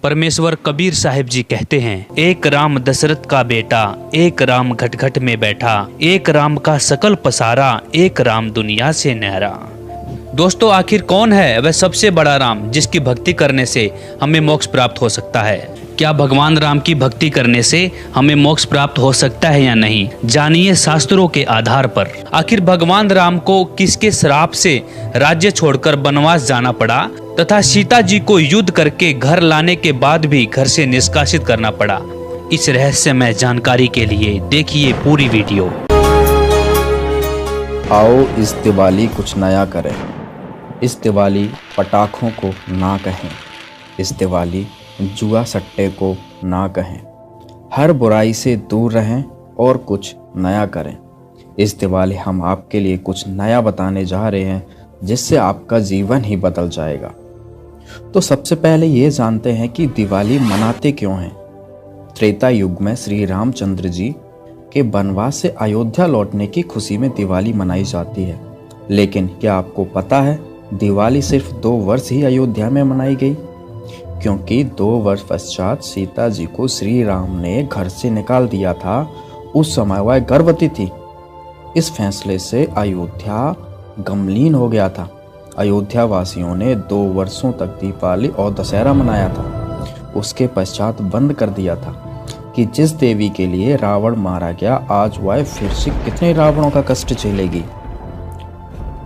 परमेश्वर कबीर साहिब जी कहते हैं, एक राम दशरथ का बेटा, एक राम घट घट में बैठा, एक राम का सकल पसारा, एक राम दुनिया से न्यारा। दोस्तों, आखिर कौन है वह सबसे बड़ा राम जिसकी भक्ति करने से हमें मोक्ष प्राप्त हो सकता है? क्या भगवान राम की भक्ति करने से हमें मोक्ष प्राप्त हो सकता है या नहीं? जानिए शास्त्रों के आधार पर। आखिर भगवान राम को किसके श्राप से राज्य छोड़कर वनवास जाना पड़ा तथा सीता जी को युद्ध करके घर लाने के बाद भी घर से निष्कासित करना पड़ा? इस रहस्यमय जानकारी के लिए देखिए पूरी वीडियो। आओ इस दिवाली कुछ नया करें, इस दिवाली पटाखों को ना कहें, इस दिवाली जुआ सट्टे को ना कहें, हर बुराई से दूर रहें और कुछ नया करें। इस दिवाली हम आपके लिए कुछ नया बताने जा रहे हैं जिससे आपका जीवन ही बदल जाएगा। तो सबसे पहले ये जानते हैं कि दिवाली मनाते क्यों हैं। त्रेता युग में श्री रामचंद्र जी के वनवास से अयोध्या लौटने की खुशी में दिवाली मनाई जाती है। लेकिन क्या आपको पता है दिवाली सिर्फ 2 वर्ष ही अयोध्या में मनाई गई, क्योंकि 2 वर्ष पश्चात सीता जी को श्री राम ने घर से निकाल दिया था। उस समय वह गर्भवती थी। इस फैसले से अयोध्या गमलीन हो गया था। अयोध्या वासियों ने 2 वर्षों तक दीपावली और दशहरा मनाया था। उसके पश्चात बंद कर दिया था कि जिस देवी के लिए रावण मारा गया, आज वह फिर से कितने रावणों का कष्ट झेलेगी।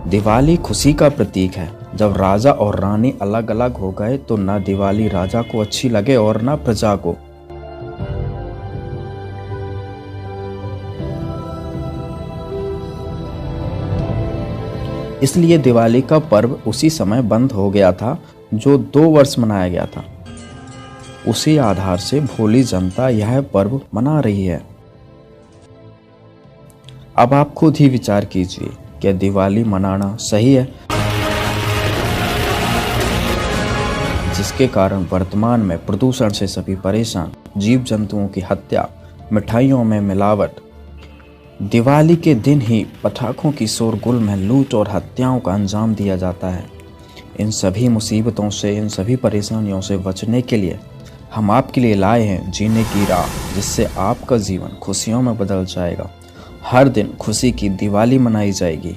दिवाली खुशी का प्रतीक है। जब राजा और रानी अलग अलग हो गए तो न दिवाली राजा को अच्छी लगे और न प्रजा को। इसलिए दिवाली का पर्व उसी समय बंद हो गया था जो 2 वर्ष मनाया गया था। उसी आधार से भोली जनता यह पर्व मना रही है। अब आप खुद ही विचार कीजिए, क्या दिवाली मनाना सही है? जिसके कारण वर्तमान में प्रदूषण से सभी परेशान, जीव जंतुओं की हत्या, मिठाइयों में मिलावट, दिवाली के दिन ही पटाखों की शोरगुल में लूट और हत्याओं का अंजाम दिया जाता है। इन सभी मुसीबतों से, इन सभी परेशानियों से बचने के लिए हम आपके लिए लाए हैं जीने की राह, जिससे आपका जीवन खुशियों में बदल जाएगा। हर दिन खुशी की दिवाली मनाई जाएगी।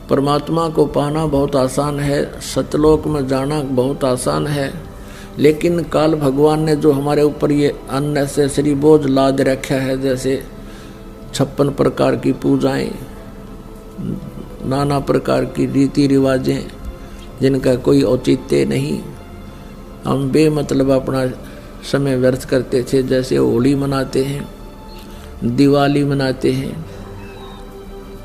परमात्मा को पाना बहुत आसान है, सतलोक में जाना बहुत आसान है, लेकिन काल भगवान ने जो हमारे ऊपर ये अननेसेसरी बोझ लाद रखा है, जैसे 56 प्रकार की पूजाएं, नाना प्रकार की रीति रिवाजें जिनका कोई औचित्य नहीं, हम बेमतलब अपना समय व्यर्थ करते थे। जैसे होली मनाते हैं, दिवाली मनाते हैं,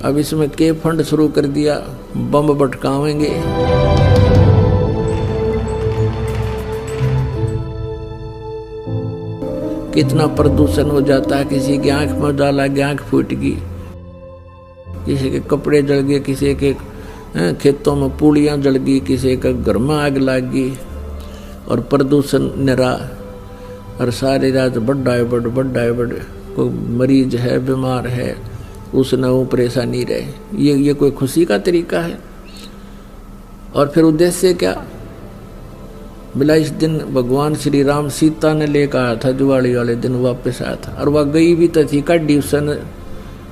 अब इसमें के फंड शुरू कर दिया, बम भटकावेंगे। कितना प्रदूषण हो जाता है। किसी की आंख में डाला गया, आंख फूट गई, किसी के कपड़े जल गए, किसी के खेतों में पूड़ियाँ जल गई, किसी का घर में आग लग गई, और प्रदूषण निरा। और सारी रात बड़ा है बड़ कोई मरीज है, बीमार है, उसने वो परेशानी रहे। ये कोई खुशी का तरीका है? और फिर उद्देश्य क्या? बिला इस दिन भगवान श्री राम सीता ने लेकर आया था, दिवाली वाले दिन वापस आया था, और वह गई भी तो थी कड्डी उसने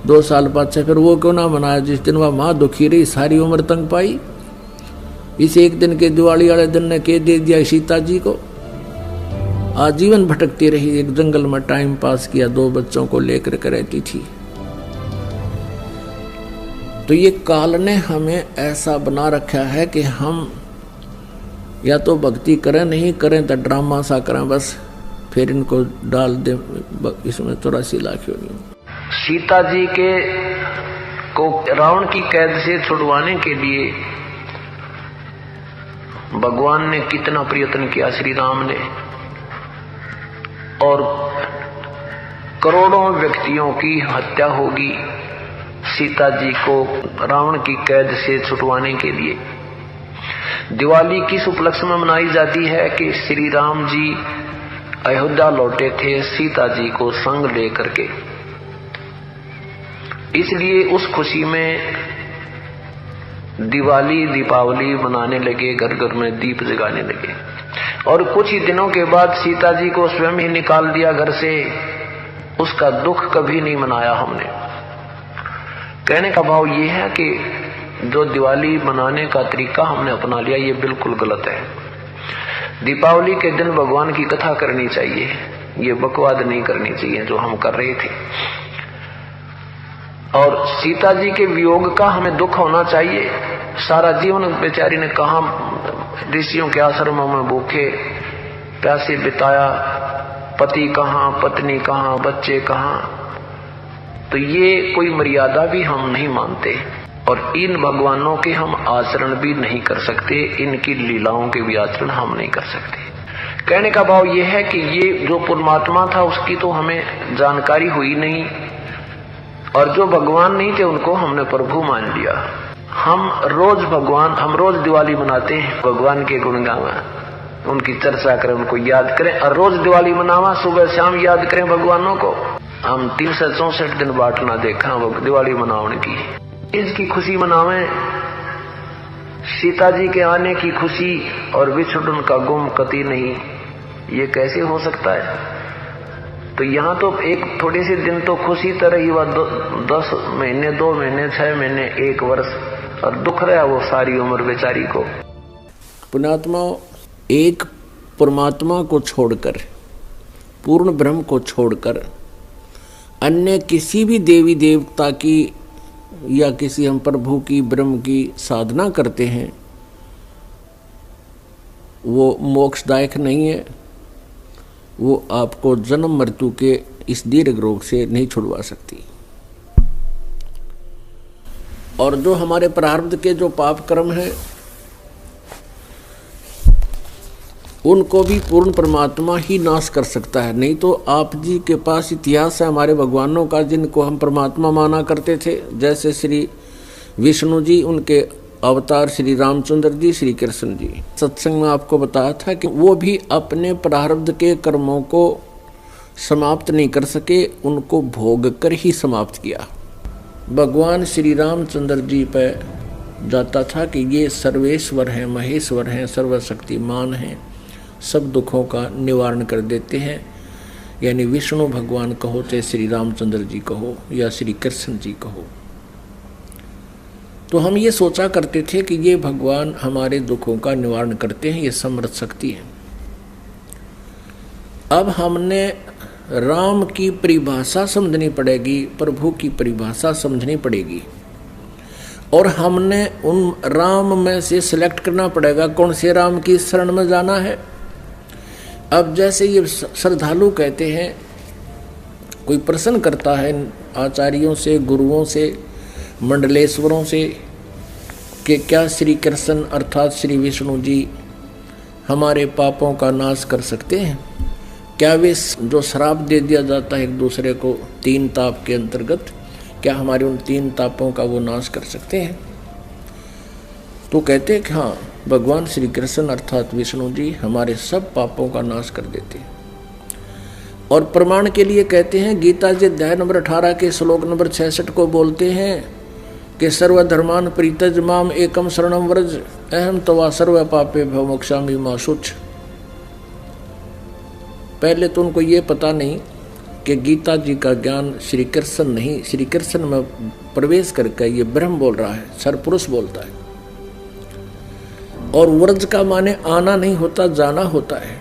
2 साल बाद से। फिर वो क्यों ना मनाया जिस दिन वह माँ दुखी रही, सारी उम्र तंग पाई? इस एक दिन के दिवाली वाले दिन ने के दे दिया सीता जी को। आजीवन भटकती रही, एक जंगल में टाइम पास किया, 2 बच्चों को लेकर के रहती थी। तो ये काल ने हमें ऐसा बना रखा है कि हम या तो भक्ति करें, नहीं करें तो ड्रामा सा करें, बस फिर इनको डाल दें इसमें 84 लाख योनियों। सीता जी के को रावण की कैद से छुड़वाने के लिए भगवान ने कितना प्रयत्न किया, श्री राम ने, और करोड़ों व्यक्तियों की हत्या होगी सीता जी को रावण की कैद से छुड़वाने के लिए। दिवाली किस उपलक्ष्य में मनाई जाती है कि श्री राम जी अयोध्या लौटे थे सीता जी को संग लेकर के। इसलिए उस खुशी में दिवाली दीपावली मनाने लगे, घर घर में दीप जगाने लगे। और कुछ ही दिनों के बाद सीता जी को स्वयं ही निकाल दिया घर से। उसका दुख कभी नहीं मनाया हमने। कहने का भाव ये है कि जो दिवाली मनाने का तरीका हमने अपना लिया ये बिल्कुल गलत है। दीपावली के दिन भगवान की कथा करनी चाहिए, ये बकवाद नहीं करनी चाहिए जो हम कर रहे थे। और सीता जी के वियोग का हमें दुख होना चाहिए। सारा जीवन बेचारी ने कहा ऋषियों के आश्रमों में भूखे प्यासे बिताया, पति कहाँ, पत्नी कहाँ, बच्चे कहाँ। तो ये कोई मर्यादा भी हम नहीं मानते और इन भगवानों के हम आचरण भी नहीं कर सकते, इनकी लीलाओं के भी आचरण हम नहीं कर सकते। कहने का भाव यह है कि ये जो परमात्मा था उसकी तो हमें जानकारी हुई नहीं, और जो भगवान नहीं थे उनको हमने प्रभु मान लिया। हम रोज दिवाली मनाते हैं, भगवान के गुण गावा, उनकी चर्चा करें, उनको याद करें, और रोज दिवाली मनावा, सुबह शाम याद करें भगवानों को। हम 364 दिन बाट ना देखा दिवाली मनाने की, इसकी खुशी मनावें, सीता जी के आने की खुशी और विछुड़न का गुम कति नहीं। ये कैसे हो सकता है? तो यहाँ तो एक थोड़े से दिन तो खुशी तरह ही, वह 10 महीने, 2 महीने, 6 महीने, 1 वर्ष, और दुख रहा वो सारी उम्र बेचारी को। पुण्यात्मा, एक परमात्मा को छोड़कर, पूर्ण ब्रह्म को छोड़कर अन्य किसी भी देवी देवता की या किसी हम प्रभु की, ब्रह्म की साधना करते हैं, वो मोक्षदायक नहीं है। वो आपको जन्म मृत्यु के इस दीर्घ रोग से नहीं छुड़वा सकती। और जो हमारे प्रारब्ध के जो पाप कर्म हैं उनको भी पूर्ण परमात्मा ही नाश कर सकता है। नहीं तो आप जी के पास इतिहास है हमारे भगवानों का जिनको हम परमात्मा माना करते थे, जैसे श्री विष्णु जी, उनके अवतार श्री रामचंद्र जी, श्री कृष्ण जी। सत्संग में आपको बताया था कि वो भी अपने प्रारब्ध के कर्मों को समाप्त नहीं कर सके, उनको भोग कर ही समाप्त किया। भगवान श्री रामचंद्र जी पर जाता था कि ये सर्वेश्वर हैं, महेश्वर हैं, सर्वशक्तिमान हैं, सब दुखों का निवारण कर देते हैं। यानी विष्णु भगवान कहो, चाहे श्री रामचंद्र जी कहो या श्री कृष्ण जी कहो। तो हम ये सोचा करते थे कि ये भगवान हमारे दुखों का निवारण करते हैं, ये समर्थ शक्ति है। अब हमने राम की परिभाषा समझनी पड़ेगी, प्रभु की परिभाषा समझनी पड़ेगी, और हमने उन राम में से सिलेक्ट करना पड़ेगा कौन से राम की शरण में जाना है। अब जैसे ये श्रद्धालु कहते हैं, कोई प्रश्न करता है आचार्यों से, गुरुओं से, मंडलेश्वरों से कि क्या श्री कृष्ण अर्थात श्री विष्णु जी हमारे पापों का नाश कर सकते हैं? क्या वे जो श्राप दे दिया जाता है एक दूसरे को 3 ताप के अंतर्गत, क्या हमारे उन 3 तापों का वो नाश कर सकते हैं? तो कहते हैं कि हाँ, भगवान श्री कृष्ण अर्थात विष्णु जी हमारे सब पापों का नाश कर देते हैं। और प्रमाण के लिए कहते हैं, गीता जी अध्याय नंबर 18 के श्लोक नंबर 66 को बोलते हैं कि सर्वधर्मान परित्यज माम एकम शरणम व्रज अहम तवा सर्व पापे भव मोक्षामि मा शुच। पहले तो उनको ये पता नहीं कि गीता जी का ज्ञान श्री कृष्ण नहीं, श्री कृष्ण में प्रवेश करके ये ब्रह्म बोल रहा है, सरपुरुष बोलता है। और व्रज का माने आना नहीं होता, जाना होता है।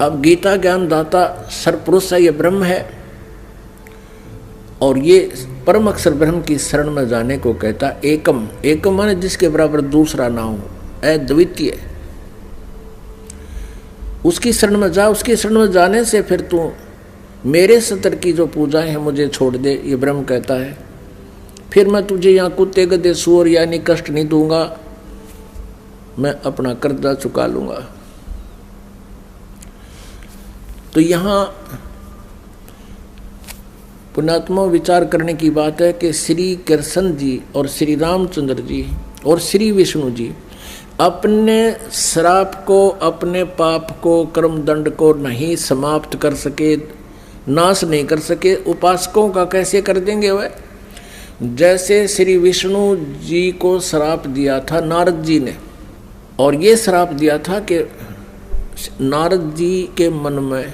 अब गीता ज्ञान दाता सरपुरुष है, ये ब्रह्म है, और ये परम अक्षर ब्रह्म की शरण में जाने को कहता एकम। एकम माने जिसके बराबर दूसरा ना हो, अद्वितीय। उसकी शरण में जा, उसकी शरण में जाने से फिर तू मेरे सतर की जो पूजाएं हैं मुझे छोड़ दे, ये ब्रह्म कहता है। फिर मैं तुझे यहाँ कुत्ते गधे सूअर यानी कष्ट नहीं दूंगा, मैं अपना कर्जा चुका लूंगा। तो यहाँ पुण्यात्मा विचार करने की बात है कि श्री कृष्ण जी और श्री रामचंद्र जी और श्री विष्णु जी अपने श्राप को, अपने पाप को, कर्म दंड को नहीं समाप्त कर सके, नाश नहीं कर सके। उपासकों का कैसे कर देंगे? जैसे श्री विष्णु जी को श्राप दिया था नारद जी ने, और ये श्राप दिया था कि नारद जी के मन में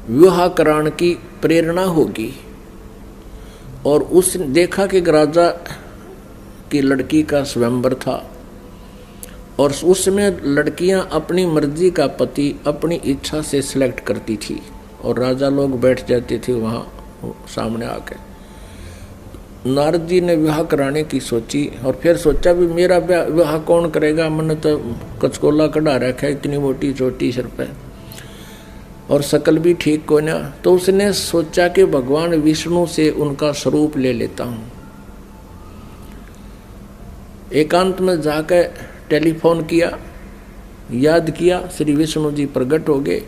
विवाह कराने की प्रेरणा होगी, और उसने देखा कि राजा की लड़की का स्वयंवर था, और उसमें लड़कियां अपनी मर्जी का पति अपनी इच्छा से सिलेक्ट करती थी, और राजा लोग बैठ जाते थे वहाँ सामने आके। नारद जी ने विवाह कराने की सोची, और फिर सोचा भी मेरा विवाह कौन करेगा, मैंने तो कचकोला कढ़ा रखा है, इतनी मोटी चोटी सिर पे, और शकल भी ठीक को ना। तो उसने सोचा कि भगवान विष्णु से उनका स्वरूप ले लेता हूँ। एकांत में जाकर टेलीफोन किया, याद किया, श्री विष्णु जी प्रकट हो गए।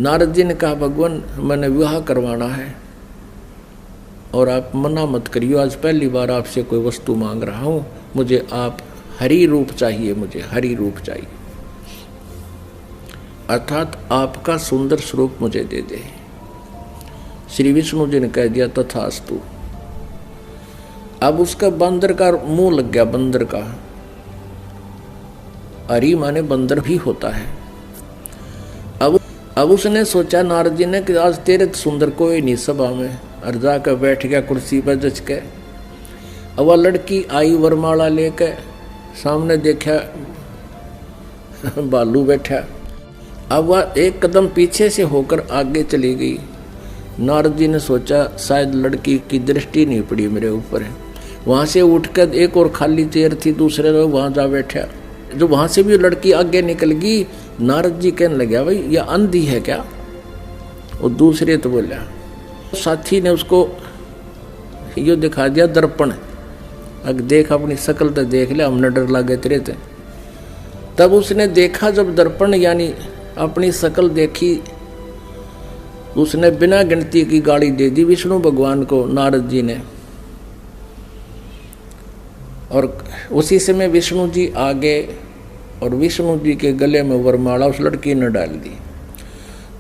नारद जी ने कहा भगवान मैंने विवाह करवाना है और आप मना मत करियो, आज पहली बार आपसे कोई वस्तु मांग रहा हूँ, मुझे आप हरि रूप चाहिए, मुझे हरि रूप चाहिए, अर्थात आपका सुंदर स्वरूप मुझे दे दे। श्री विष्णु जी ने कह दिया तथास्तु। अब उसका बंदर का मुंह लग गया, बंदर का, हरि माने बंदर भी होता है। अब उसने सोचा नारद जी ने कि आज तेरे सुंदर कोई नहीं सभा में, और जाकर बैठ गया कुर्सी पर जच के। अब वह लड़की आई वरमाला लेकर, सामने देखा बालू बैठा। अब वह एक कदम पीछे से होकर आगे चली गई। नारद जी ने सोचा शायद लड़की की दृष्टि नहीं पड़ी मेरे ऊपर। वहाँ से उठकर एक और खाली चेयर थी, दूसरे लोग वहाँ जा बैठा। जो वहाँ से भी लड़की आगे निकल गई, नारद जी कहने लगे भाई यह अंधी है क्या? और दूसरे तो बोला, साथी ने उसको यो दिखा दिया दर्पण, अगर देख अपनी शक्ल तो देख ले, हमने डर लगे तेरे थे। तब उसने देखा जब दर्पण यानी अपनी शक्ल देखी, उसने बिना गिनती की गाली दे दी विष्णु भगवान को, नारद जी ने। और उसी समय विष्णु जी आगे और विष्णु जी के गले में वरमाला उस लड़की ने डाल दी।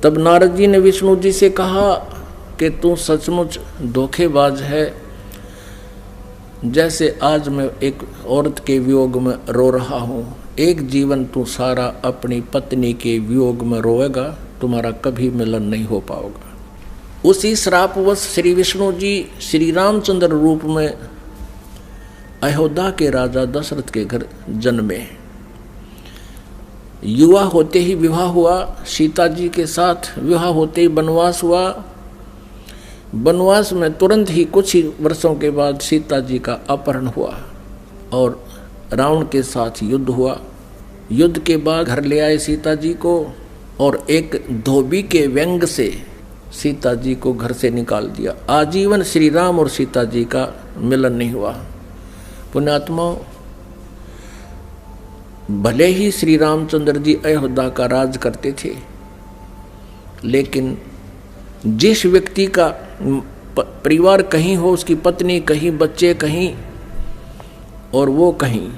तब नारद जी ने विष्णु जी से कहा कि तू सचमुच धोखेबाज है, जैसे आज मैं एक औरत के वियोग में रो रहा हूँ, एक जीवन तू सारा अपनी पत्नी के वियोग में रोएगा, तुम्हारा कभी मिलन नहीं हो पाओगा। उसी श्रापवश श्री विष्णु जी श्री रामचंद्र रूप में अयोध्या के राजा दशरथ के घर जन्मे। युवा होते ही विवाह हुआ, सीता जी के साथ विवाह होते ही वनवास हुआ। वनवास में तुरंत ही कुछ ही वर्षों के बाद सीता जी का अपहरण हुआ और रावण के साथ युद्ध हुआ। युद्ध के बाद घर ले आए सीता जी को, और एक धोबी के व्यंग से सीता जी को घर से निकाल दिया। आजीवन श्री राम और सीता जी का मिलन नहीं हुआ। पुण्यात्माओं, भले ही श्री रामचंद्र जी अयोध्या का राज करते थे, लेकिन जिस व्यक्ति का परिवार कहीं हो, उसकी पत्नी कहीं, बच्चे कहीं और वो कहीं,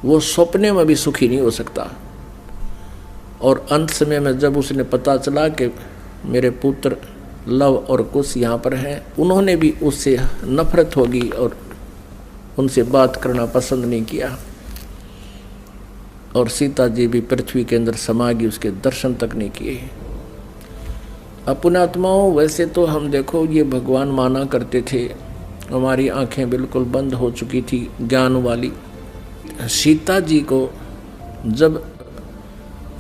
वो सपने में भी सुखी नहीं हो सकता। और अंत समय में जब उसने पता चला कि मेरे पुत्र लव और कुश यहाँ पर हैं, उन्होंने भी उससे नफरत होगी और उनसे बात करना पसंद नहीं किया, और सीता जी भी पृथ्वी के अंदर समा गई, उसके दर्शन तक नहीं किए। पुण्यात्माओं, वैसे तो हम देखो ये भगवान माना करते थे, हमारी आंखें बिल्कुल बंद हो चुकी थी ज्ञान वाली। सीता जी को जब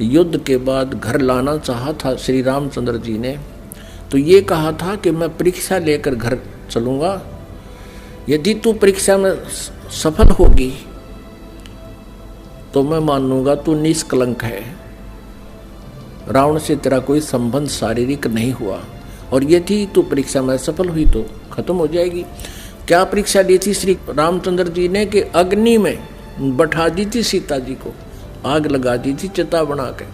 युद्ध के बाद घर लाना चाहा था श्री रामचंद्र जी ने, तो ये कहा था कि मैं परीक्षा लेकर घर चलूँगा, यदि तू परीक्षा में सफल होगी तो मैं मान लूँगा तू निष्कलंक है, रावण से तेरा कोई संबंध शारीरिक नहीं हुआ, और यदि तू परीक्षा में सफल हुई तो खत्म हो जाएगी। क्या परीक्षा ली थी श्री रामचंद्र जी ने कि अग्नि में बैठा दी थी सीता जी को, आग लगा दी थी चिता बना के,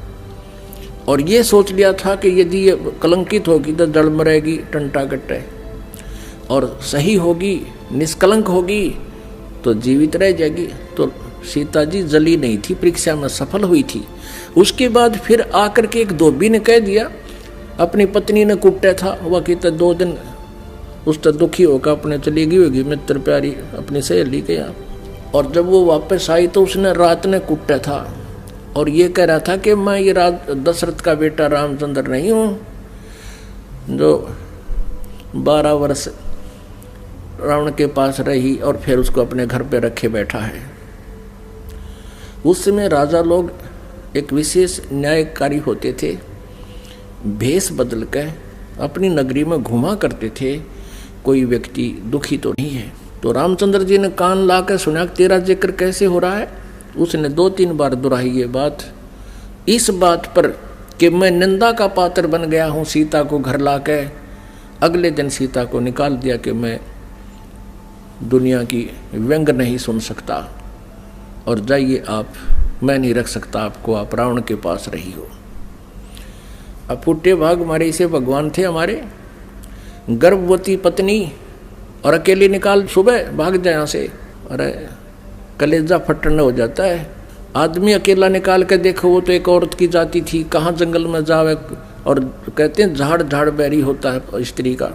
और ये सोच लिया था कि यदि ये कलंकित होगी तो जल मरेगी टंटा कट्टे, और सही होगी निष्कलंक होगी तो जीवित रह जाएगी। तो सीता जी जली नहीं थी, परीक्षा में सफल हुई थी। उसके बाद फिर आकर के एक धोबी ने कह दिया, अपनी पत्नी ने कुटा था, वह कहता 2 दिन उस तो दुखी होकर अपने चली गई होगी मित्र प्यारी अपनी सहेली के यहाँ। और जब वो वापस आई तो उसने रात ने कुटा था और ये कह रहा था कि मैं ये दशरथ का बेटा रामचंद्र नहीं हूँ जो 12 वर्ष रावण के पास रही और फिर उसको अपने घर पे रखे बैठा है। उस समय राजा लोग एक विशेष न्यायकारी होते थे, भेष बदल कर अपनी नगरी में घुमा करते थे, कोई व्यक्ति दुखी तो नहीं है। तो रामचंद्र जी ने कान ला कर सुना तेरा जिक्र कैसे हो रहा है। उसने 2-3 बार दोहराई ये बात, इस बात पर कि मैं निंदा का पात्र बन गया हूँ सीता को घर ला के। अगले दिन सीता को निकाल दिया कि मैं दुनिया की व्यंग नहीं सुन सकता और जाइए आप, मैं नहीं रख सकता आपको, आप रावण के पास रही हो। अब फुटे भाग हमारे इसे भगवान थे हमारे, गर्भवती पत्नी और अकेले निकाल सुबह भाग जाए यहाँ से, अरे कलेजा फटने हो जाता है। आदमी अकेला निकाल के देखो, वो तो एक औरत की जाति थी, कहाँ जंगल में जावे, और कहते हैं झाड़ झाड़ बैरी होता है स्त्री का।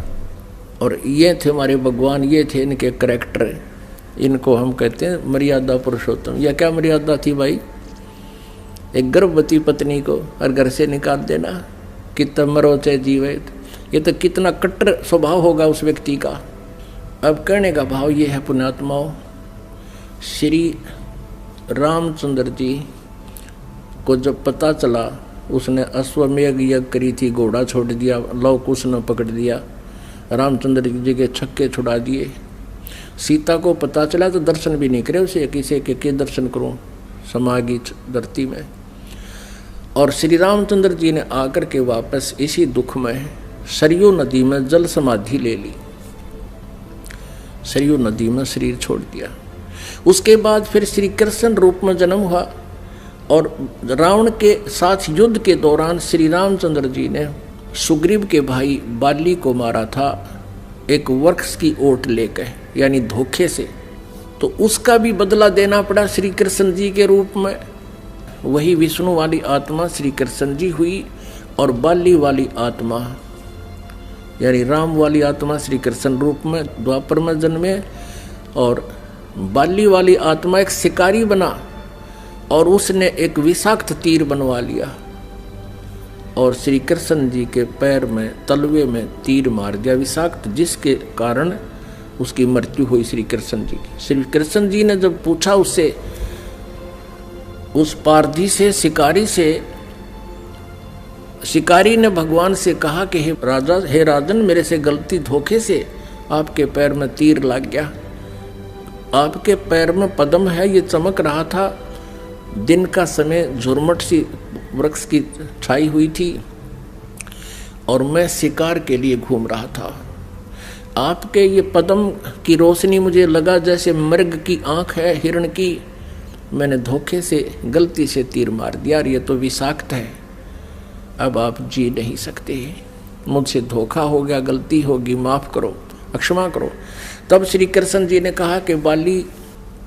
और ये थे हमारे भगवान, ये थे इनके करैक्टर, इनको हम कहते हैं मर्यादा पुरुषोत्तम। यह क्या मर्यादा थी भाई, एक गर्भवती पत्नी को और घर से निकाल देना, कितना मरो चाहे जीवे, ये तो कितना कट्टर स्वभाव होगा उस व्यक्ति का। अब कहने का भाव ये है पुण्यात्माओं, श्री रामचंद्र जी को जब पता चला, उसने अश्वमेघ यज्ञ करी थी, घोड़ा छोड़ दिया, लव कुश ने पकड़ दिया, रामचंद्र जी के छक्के छुड़ा दिए। सीता को पता चला तो दर्शन भी नहीं करे उसे, किसी के दर्शन करूं समागी धरती में। और श्री रामचंद्र जी ने आकर के वापस इसी दुख में सरयू नदी में जल समाधि ले ली, सरयू नदी में शरीर छोड़ दिया। उसके बाद फिर श्री कृष्ण रूप में जन्म हुआ और रावण के साथ युद्ध के दौरान श्री रामचंद्र जी ने सुग्रीव के भाई बाली को मारा था एक वृक्ष की ओट लेकर, यानी धोखे से। तो उसका भी बदला देना पड़ा श्री कृष्ण जी के रूप में। वही विष्णु वाली आत्मा श्री कृष्ण जी हुई और बाली वाली आत्मा यानी राम वाली आत्मा श्री कृष्ण रूप में द्वापर में जन्मे। और बाली वाली आत्मा एक शिकारी बना और उसने एक विषाक्त तीर बनवा लिया और श्री कृष्ण जी के पैर में तलवे में तीर मार दिया विषाक्त, जिसके कारण उसकी मृत्यु हुई श्री कृष्ण जी की। श्री कृष्ण जी ने जब पूछा उससे, उस पारधी से, शिकारी से, शिकारी ने भगवान से कहा कि हे राजन, मेरे से गलती धोखे से आपके पैर में तीर लग गया। आपके पैर में पद्म है, ये चमक रहा था, दिन का समय झुरमट सी वृक्ष की छाई हुई थी और मैं शिकार के लिए घूम रहा था। आपके ये पद्म की रोशनी मुझे लगा जैसे मृग की आंख है हिरण की, मैंने धोखे से गलती से तीर मार दिया और ये तो विषाक्त है, अब आप जी नहीं सकते, मुझसे धोखा हो गया, गलती होगी, माफ करो, क्षमा करो। तब श्री कृष्ण जी ने कहा कि बाली,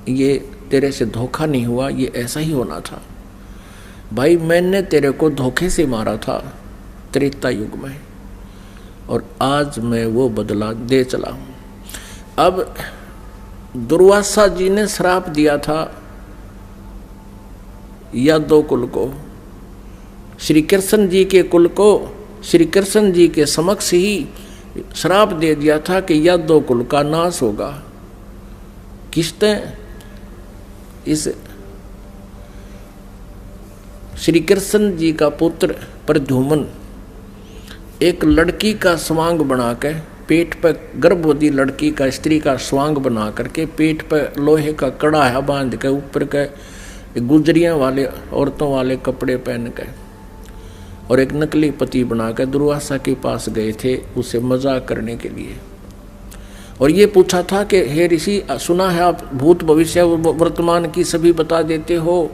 ये तेरे से धोखा नहीं हुआ, ये ऐसा ही होना था भाई, मैंने तेरे को धोखे से मारा था त्रेता युग में और आज मैं वो बदला दे चला हूं। अब दुर्वासा जी ने श्राप दिया था यादव कुल को, श्री कृष्ण जी के कुल को श्री कृष्ण जी के समक्ष ही श्राप दे दिया था कि यादव कुल का नाश होगा। किसने? इस श्री कृष्ण जी का पुत्र प्रद्युम्न एक लड़की का स्वांग बनाकर पेट पर, गर्भवती लड़की का, स्त्री का स्वांग बना करके पेट पर लोहे का कड़ा बांध के ऊपर के गुजरियां वाले औरतों वाले कपड़े पहन के और एक नकली पति बनाकर दुर्वासा के पास गए थे उसे मजाक करने के लिए। और ये पूछा था कि हे ऋषि, सुना है आप भूत भविष्य वर्तमान की सभी बता देते हो,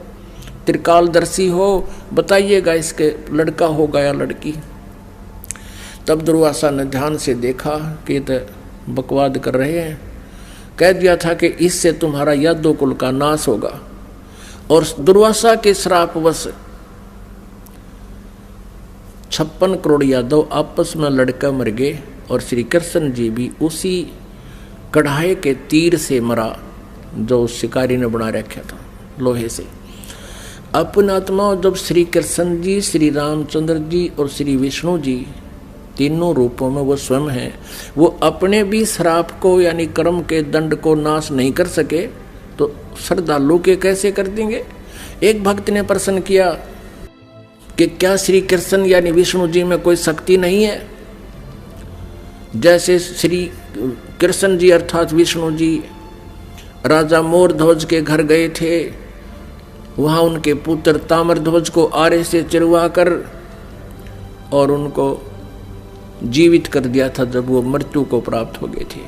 त्रिकालदर्शी हो, बताइएगा इसके लड़का होगा या लड़की। तब दुर्वासा ने ध्यान से देखा कि तो बकवाद कर रहे हैं, कह दिया था कि इससे तुम्हारा यादव कुल का नाश होगा। और दुर्वासा के श्रापवश 56 करोड़ यादव आपस में लड़कर मर गए और श्री कृष्ण जी भी उसी कढ़ाई के तीर से मरा जो उस शिकारी ने बना रखा था लोहे से। अपना आत्मा जब श्री कृष्ण जी, श्री रामचंद्र जी और श्री विष्णु जी तीनों रूपों में वो स्वयं हैं, वो अपने भी श्राप को यानी कर्म के दंड को नाश नहीं कर सके तो श्रद्धालु के कैसे कर देंगे। एक भक्त ने प्रश्न किया कि क्या श्री कृष्ण यानी विष्णु जी में कोई शक्ति नहीं है? जैसे श्री कृष्ण जी अर्थात विष्णु जी राजा मोरध्वज के घर गए थे, वहां उनके पुत्र ताम्रध्वज को आरे से चिरवा कर और उनको जीवित कर दिया था जब वो मृत्यु को प्राप्त हो गए थे।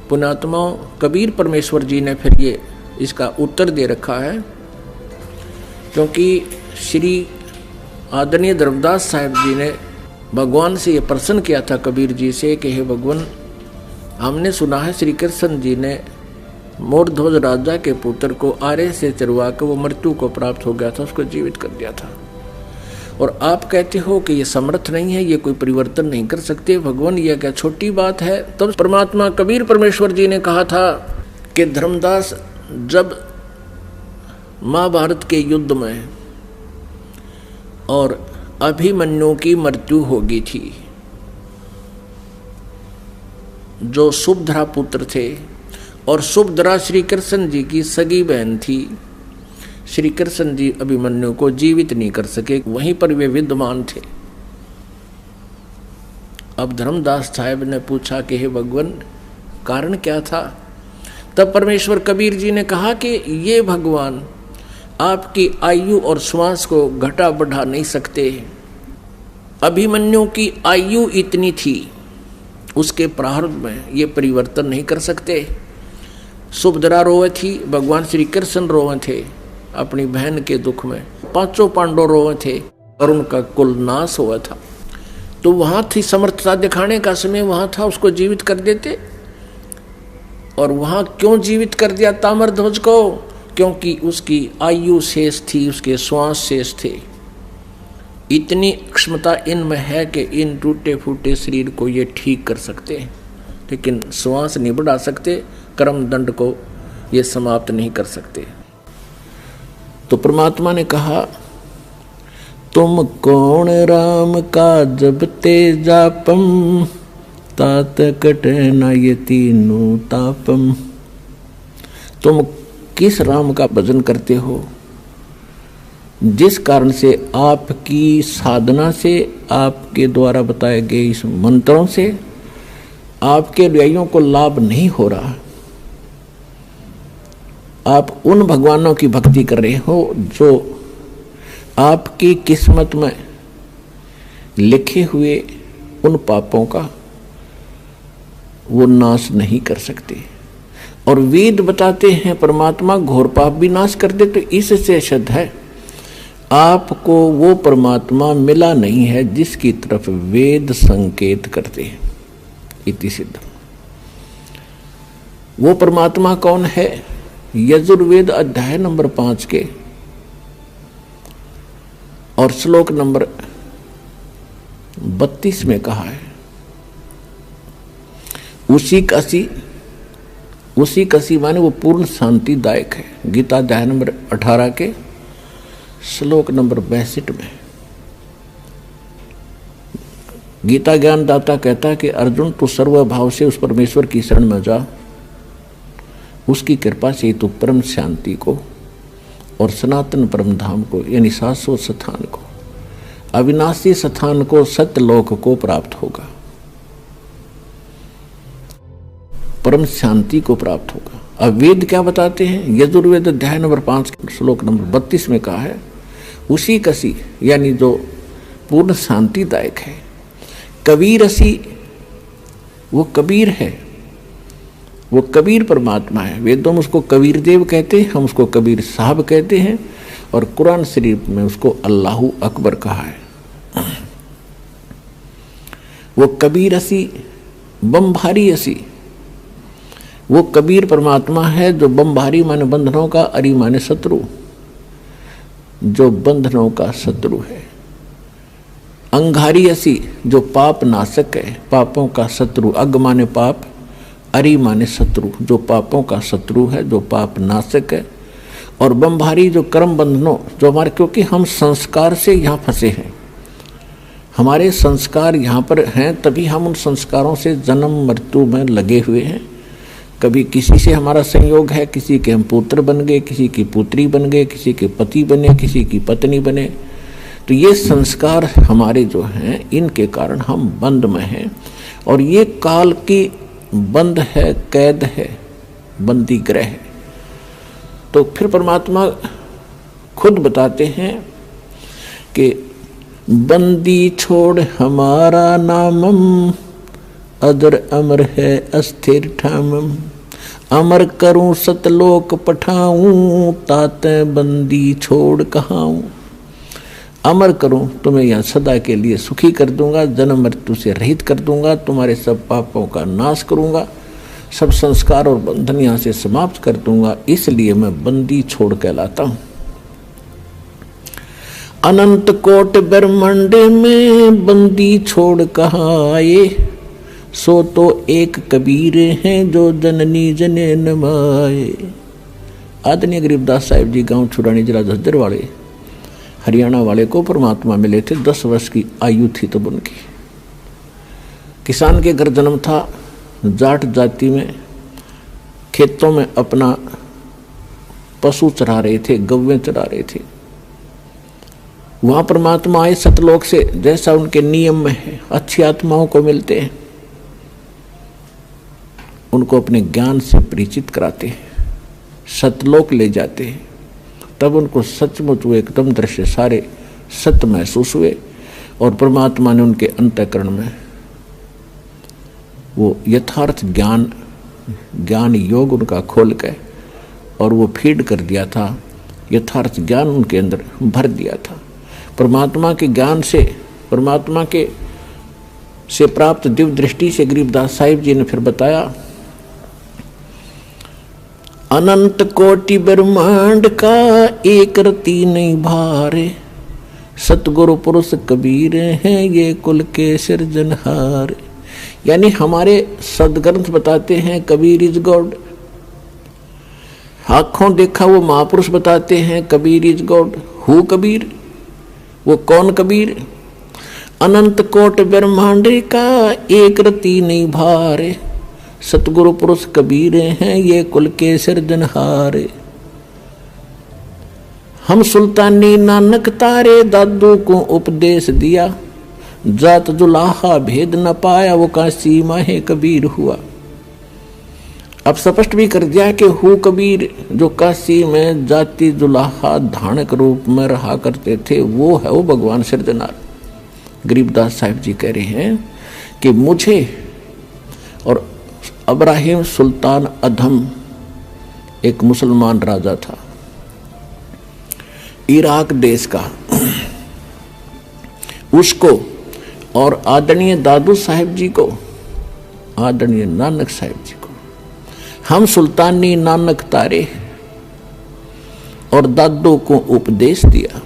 पुण्यात्मा कबीर परमेश्वर जी ने फिर ये इसका उत्तर दे रखा है, क्योंकि श्री आदरणीय धर्मदास साहिब जी ने भगवान से ये प्रश्न किया था कबीर जी से कि हे भगवान, हमने सुना है श्री कृष्ण जी ने मोरध्वज राजा के पुत्र को आरे से चरवा कर वो मृत्यु को प्राप्त हो गया था, उसको जीवित कर दिया था, और आप कहते हो कि ये समर्थ नहीं है, ये कोई परिवर्तन नहीं कर सकते। भगवान ये क्या छोटी बात है? तब परमात्मा कबीर परमेश्वर जी ने कहा था कि धर्मदास, जब महाभारत के युद्ध में और अभिमन्यु की मृत्यु हो गई थी, जो सुभद्रा पुत्र थे, और सुभद्रा श्री कृष्ण जी की सगी बहन थी, श्री कृष्ण जी अभिमन्यु को जीवित नहीं कर सके, वहीं पर वे विद्यमान थे। अब धर्मदास साहब ने पूछा कि हे भगवान, कारण क्या था? तब परमेश्वर कबीर जी ने कहा कि ये भगवान आपकी आयु और श्वास को घटा बढ़ा नहीं सकते। अभिमन्यु की आयु इतनी थी, उसके प्रारंभ में ये परिवर्तन नहीं कर सकते। सुभद्रा रोए थी, भगवान श्री कृष्ण रोए थे अपनी बहन के दुख में, पांचों पांडव रोए थे और उनका कुल नाश हुआ था। तो वहां थी समर्थता दिखाने का समय, वहां था, उसको जीवित कर देते। और वहां क्यों जीवित कर दिया ताम्रध्वज को? क्योंकि उसकी आयु शेष थी, उसके श्वास शेष थे। इतनी क्षमता इनमें है कि इन टूटे फूटे शरीर को ये ठीक कर सकते हैं, लेकिन श्वास नहीं बढ़ा सकते, कर्म दंड को ये समाप्त नहीं कर सकते। तो परमात्मा ने कहा, तुम कौन राम का जब तेजापम, तात कट न ये तीनों तापम। तुम किस राम का भजन करते हो जिस कारण से आपकी साधना से, आपके द्वारा बताए गए इस मंत्रों से आपके अनुयायियों को लाभ नहीं हो रहा। आप उन भगवानों की भक्ति कर रहे हो जो आपकी किस्मत में लिखे हुए उन पापों का वो नाश नहीं कर सकते। और वेद बताते हैं परमात्मा घोर पाप भी नाश कर दे। तो इससे सिद्ध है आपको वो परमात्मा मिला नहीं है जिसकी तरफ वेद संकेत करते हैं। इति सिद्ध। वो परमात्मा कौन है? यजुर्वेद अध्याय नंबर 5 के और श्लोक नंबर 32 में कहा है, उसी कसी माने वो पूर्ण शांतिदायक है। गीता अध्याय नंबर 18 के श्लोक नंबर 62 में गीता ज्ञानदाता कहता है कि अर्जुन, तू सर्वभाव से उस परमेश्वर की शरण में जा, उसकी कृपा से तू परम शांति को और सनातन परम धाम को यानी शाश्वत स्थान को, अविनाशी स्थान को, सत्यलोक को प्राप्त होगा, परम शांति को प्राप्त होगा। अब वेद क्या बताते हैं? यजुर्वेद अध्याय नंबर 5 श्लोक नंबर 32 में कहा है, उसी कसी यानी जो पूर्ण शांतिदायक है। कबीरसी, वो कबीर है, वो कबीर परमात्मा है। वेदों में उसको कबीर देव कहते हैं, हम उसको कबीर साहब कहते हैं, और कुरान शरीफ में उसको अल्लाहु अकबर कहा है। वो कबीरसी, बमभारी असी, वो कबीर परमात्मा है जो बमभारी माने बंधनों का, अरी माने शत्रु, जो बंधनों का शत्रु है। अंगारी ऐसी जो पाप नाशक है, पापों का शत्रु। अग माने पाप, अरि माने शत्रु, जो पापों का शत्रु है, जो पाप नाशक है। और बंभारी जो कर्म बंधनों, जो हमारे, क्योंकि हम संस्कार से यहाँ फंसे हैं, हमारे संस्कार यहाँ पर हैं, तभी हम उन संस्कारों से जन्म मृत्यु में लगे हुए हैं। कभी किसी से हमारा संयोग है, किसी के हम पुत्र बन गए, किसी की पुत्री बन गए, किसी के पति बने, किसी की पत्नी बने। तो ये संस्कार हमारे जो हैं, इनके कारण हम बंद में हैं। और ये काल की बंद है, कैद है, बंदी गृह है। तो फिर परमात्मा खुद बताते हैं कि बंदी छोड़ हमारा नामम, अदर अमर है अस्थिर ठामम। अमर करूं सतलोक पठाऊं, ताते बंदी छोड़ कहाऊं। अमर करूं, तुम्हें यहाँ सदा के लिए सुखी कर दूंगा, जन्म मृत्यु से रहित कर दूंगा, तुम्हारे सब पापों का नाश करूंगा, सब संस्कार और बंधन यहाँ से समाप्त कर दूंगा, इसलिए मैं बंदी छोड़ कहलाता हूं। अनंत कोट ब्रह्मांड में बंदी छोड़ कहाँ आए, सो तो एक कबीर हैं जो जननी जने नमाए। आदरणीय गरीबदास साहिब जी गांव छुरानी जिला झज्जर वाले हरियाणा वाले को परमात्मा मिले थे। 10 वर्ष की आयु थी तब उनकी। किसान के घर जन्म था, जाट जाति में, खेतों में अपना पशु चरा रहे थे, गौवें चरा रहे थे। वहां परमात्मा आए सतलोक से, जैसा उनके नियम में है, अच्छी आत्माओं को मिलते हैं, उनको अपने ज्ञान से परिचित कराते हैं, सतलोक ले जाते हैं। तब उनको सचमुच वो एकदम दृश्य सारे सत्य महसूस हुए और परमात्मा ने उनके अंतःकरण में वो यथार्थ ज्ञान योग उनका खोल के और वो फीड कर दिया था, यथार्थ ज्ञान उनके अंदर भर दिया था। परमात्मा के ज्ञान से, परमात्मा के से प्राप्त दिव्य दृष्टि से गरीबदास साहिब जी ने फिर बताया, अनंत कोटि ब्रह्मांड का एक रति नहीं भारे, सतगुरु पुरुष कबीर हैं ये कुल के सिरजनहार। यानी हमारे सदग्रंथ बताते हैं कबीर इज गॉड, आंखों देखा वो महापुरुष बताते हैं Kabir is God. Who Kabir, वो कौन कबीर? अनंत कोट ब्रह्मांड का एक रति नहीं भारे, सतगुरु पुरुष कबीर हैं ये कुल के सिरजनहार। हम सुल्तानी नानक तारे, दादू को उपदेश दिया, जात जुलाहा भेद न पाया, वो काशी माहे कबीर हुआ। अब स्पष्ट भी कर दिया कि हु कबीर, जो काशी में जाति जुलाहा धानक रूप में रहा करते थे, वो है वो भगवान सिरजनहार। गरीबदास साहिब जी कह रहे हैं कि मुझे और अब्राहिम सुल्तान अधम, एक मुसलमान राजा था इराक देश का, उसको और आदरणीय दादू साहिब जी को, आदरणीय नानक साहिब जी को हम सुल्तानी नानक तारे और दादू को उपदेश दिया,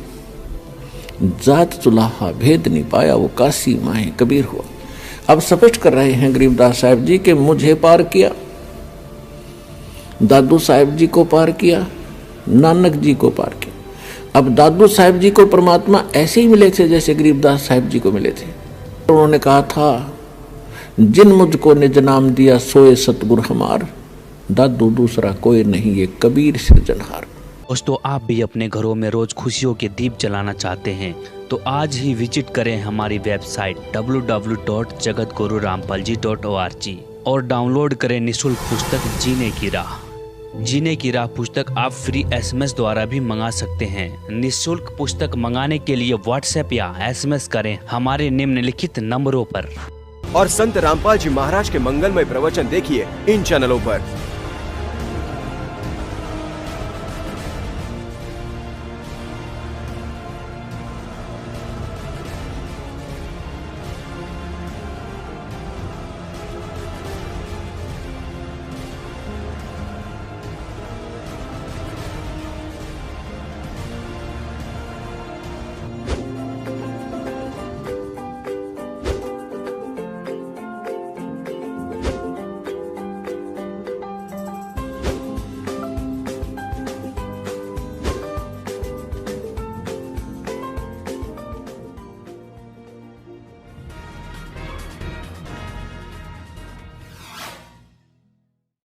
जात चुलाहा भेद नहीं पाया, वो काशी माहे कबीर हुआ। अब स्पष्ट कर रहे हैं गरीबदास साहिब जी कि मुझे पार किया, दादू साहिब जी को पार किया, नानक जी को पार किया। अब दादू साहिब जी को परमात्मा ऐसे ही मिले थे जैसे गरीबदास साहिब जी को मिले थे। उन्होंने कहा था, जिन मुझको निज नाम दिया सोए सतगुरु हमार, दादू दूसरा कोई नहीं ये कबीर सिरजनहार। दोस्तों, आप भी अपने घरों में रोज खुशियों के दीप जलाना चाहते हैं तो आज ही विजिट करें हमारी वेबसाइट www.jagatgururampalji.org और डाउनलोड करें निःशुल्क पुस्तक जीने की राह। जीने की राह पुस्तक आप फ्री SMS द्वारा भी मंगा सकते हैं। निःशुल्क पुस्तक मंगाने के लिए WhatsApp या SMS करें हमारे निम्नलिखित नंबरों पर। और संत रामपाल जी महाराज के मंगलमय प्रवचन देखिए इन चैनलों पर।